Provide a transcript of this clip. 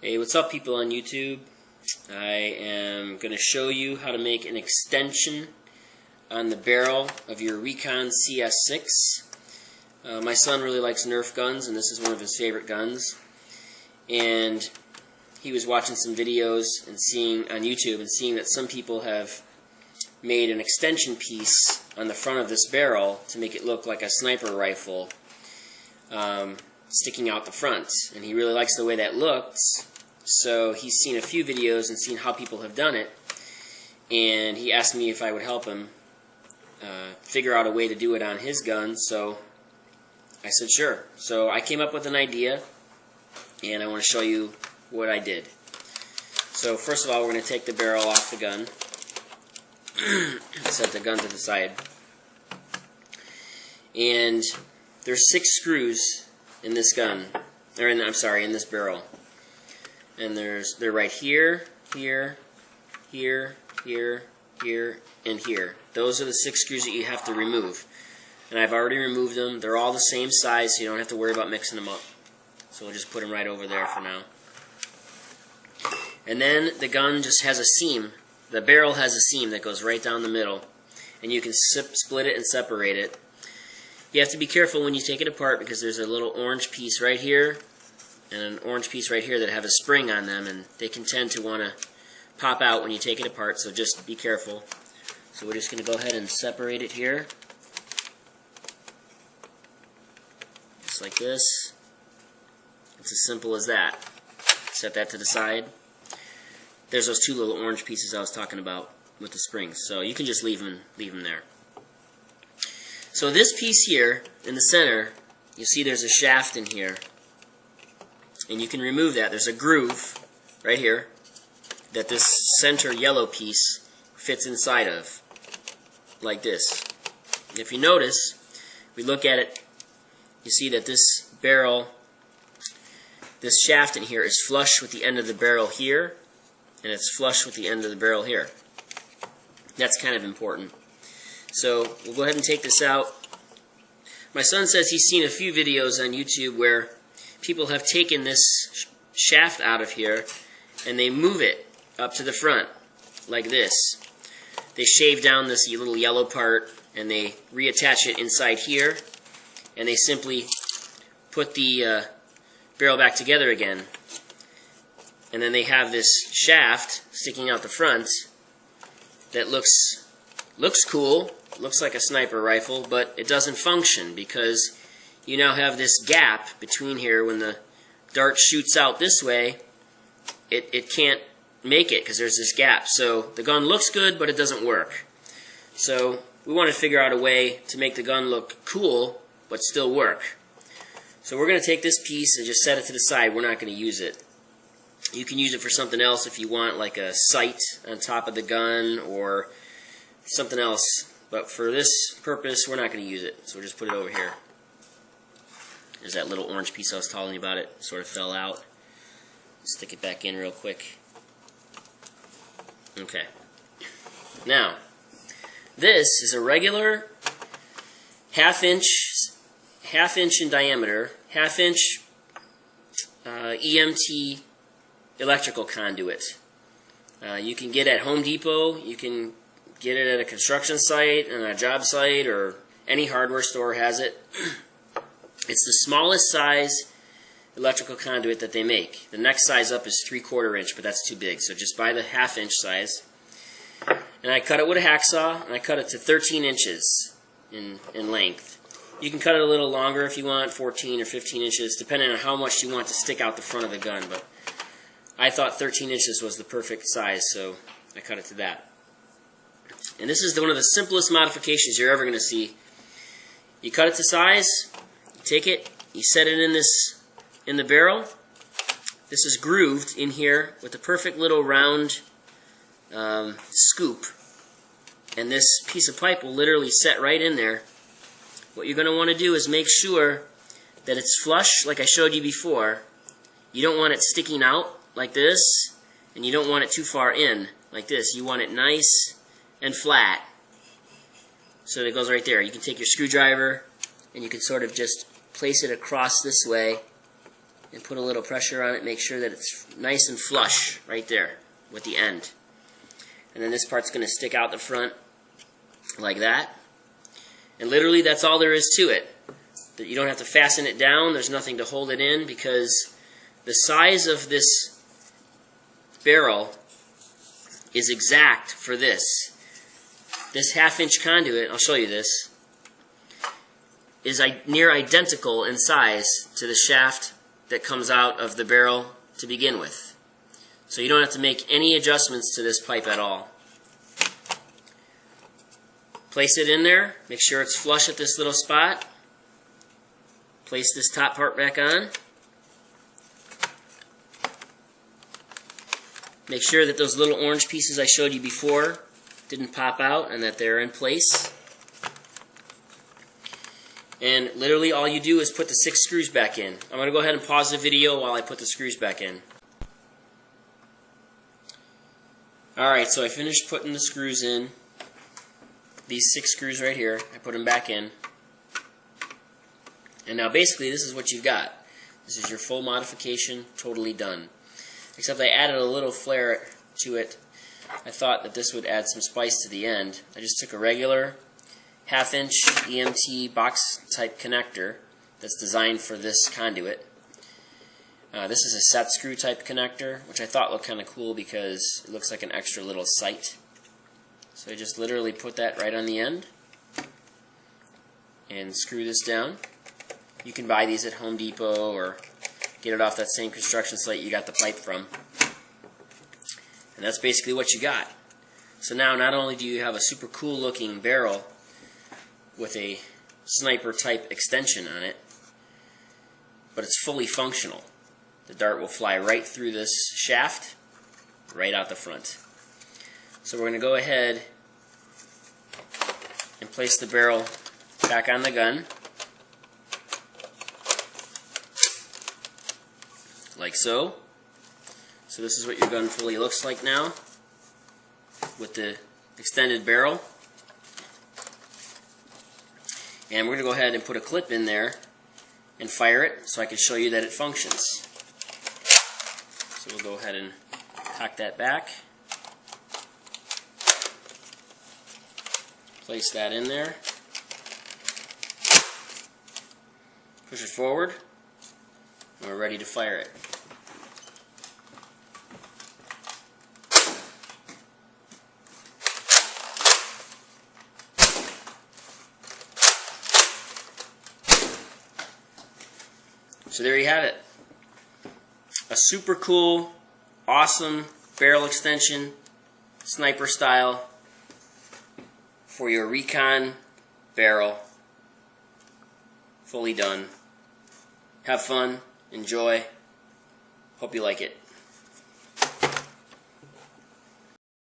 Hey, what's up people on YouTube? I am going to show you how to make an extension on the barrel of your Recon CS-6. My son really likes Nerf guns, and this is one of his favorite guns. And he was watching some videos and seeing on YouTube and seeing that some people have made an extension piece on the front of this barrel to make it look like a sniper rifle sticking out the front. And he really likes the way that looks. So he's seen a few videos and seen how people have done it, and he asked me if I would help him figure out a way to do it on his gun. So I said sure. So I came up with an idea, and I want to show you what I did. So first of all, we're going to take the barrel off the gun, set the gun to the side, and there's 6 screws in this gun, or in this barrel. And they're right here, here, here, here, here, and here. Those are the 6 screws that you have to remove. And I've already removed them. They're all the same size, so you don't have to worry about mixing them up. So we'll just put them right over there for now. And then the gun just has a seam. The barrel has a seam that goes right down the middle. And you can split it and separate it. You have to be careful when you take it apart because there's a little orange piece right here and an orange piece right here that have a spring on them, and they can tend to want to pop out when you take it apart, so just be careful. So we're just going to go ahead and separate it here. Just like this. It's as simple as that. Set that to the side. There's those 2 little orange pieces I was talking about with the springs, so you can just leave them there. So this piece here in the center, you see there's a shaft in here. And you can remove that. There's a groove right here that this center yellow piece fits inside of, like this. If you notice, we look at it, you see that this barrel, this shaft in here is flush with the end of the barrel here, and it's flush with the end of the barrel here. That's kind of important. So we'll go ahead and take this out. My son says he's seen a few videos on YouTube where people have taken this shaft out of here and they move it up to the front like this. They shave down this little yellow part and they reattach it inside here, and they simply put the barrel back together again. And then they have this shaft sticking out the front that looks cool, looks like a sniper rifle, but it doesn't function because you now have this gap between here. When the dart shoots out this way, it can't make it because there's this gap. So the gun looks good, but it doesn't work. So we want to figure out a way to make the gun look cool, but still work. So we're going to take this piece and just set it to the side. We're not going to use it. You can use it for something else if you want, like a sight on top of the gun or something else. But for this purpose, we're not going to use it. So we'll just put it over here. There's that little orange piece I was telling you about. It sort of fell out. Stick it back in real quick. Okay. Now, this is a regular half-inch in diameter, half-inch EMT electrical conduit. You can get at Home Depot. You can get it at a construction site, on a job site, or any hardware store has it. It's the smallest size electrical conduit that they make. The next size up is 3/4 inch, but that's too big. So just buy the half-inch size. And I cut it with a hacksaw, and I cut it to 13 inches in length. You can cut it a little longer if you want, 14 or 15 inches, depending on how much you want to stick out the front of the gun. But I thought 13 inches was the perfect size, so I cut it to that. And this is one of the simplest modifications you're ever going to see. You cut it to size. Take it, you set it in the barrel. This is grooved in here with a perfect little round scoop. And this piece of pipe will literally set right in there. What you're going to want to do is make sure that it's flush like I showed you before. You don't want it sticking out like this, and you don't want it too far in like this. You want it nice and flat. So it goes right there. You can take your screwdriver and you can sort of just place it across this way and put a little pressure on it. Make sure that it's nice and flush right there with the end. And then this part's going to stick out the front like that. And literally that's all there is to it. That you don't have to fasten it down. There's nothing to hold it in because the size of this barrel is exact for this. This 1/2-inch conduit, I'll show you this, is near identical in size to the shaft that comes out of the barrel to begin with. So you don't have to make any adjustments to this pipe at all. Place it in there, make sure it's flush at this little spot. Place this top part back on. Make sure that those little orange pieces I showed you before didn't pop out and that they're in place. And literally all you do is put the 6 screws back in. I'm going to go ahead and pause the video while I put the screws back in. Alright, so I finished putting the screws in. These 6 screws right here, I put them back in. And now basically this is what you've got. This is your full modification, totally done. Except I added a little flare to it. I thought that this would add some spice to the end. I just took a regular 1/2-inch EMT box type connector that's designed for this conduit. This is a set screw type connector, which I thought looked kind of cool because it looks like an extra little sight. So I just literally put that right on the end and screw this down. You can buy these at Home Depot or get it off that same construction site you got the pipe from. And that's basically what you got. So now not only do you have a super cool looking barrel with a sniper type extension on it, but it's fully functional. The dart will fly right through this shaft, right out the front. So we're going to go ahead and place the barrel back on the gun, like so. So this is what your gun fully looks like now with the extended barrel. And we're going to go ahead and put a clip in there and fire it so I can show you that it functions. So we'll go ahead and cock that back. Place that in there. Push it forward. And we're ready to fire it. So there you have it. A super cool, awesome barrel extension, sniper style, for your Recon barrel. Fully done. Have fun, enjoy. Hope you like it.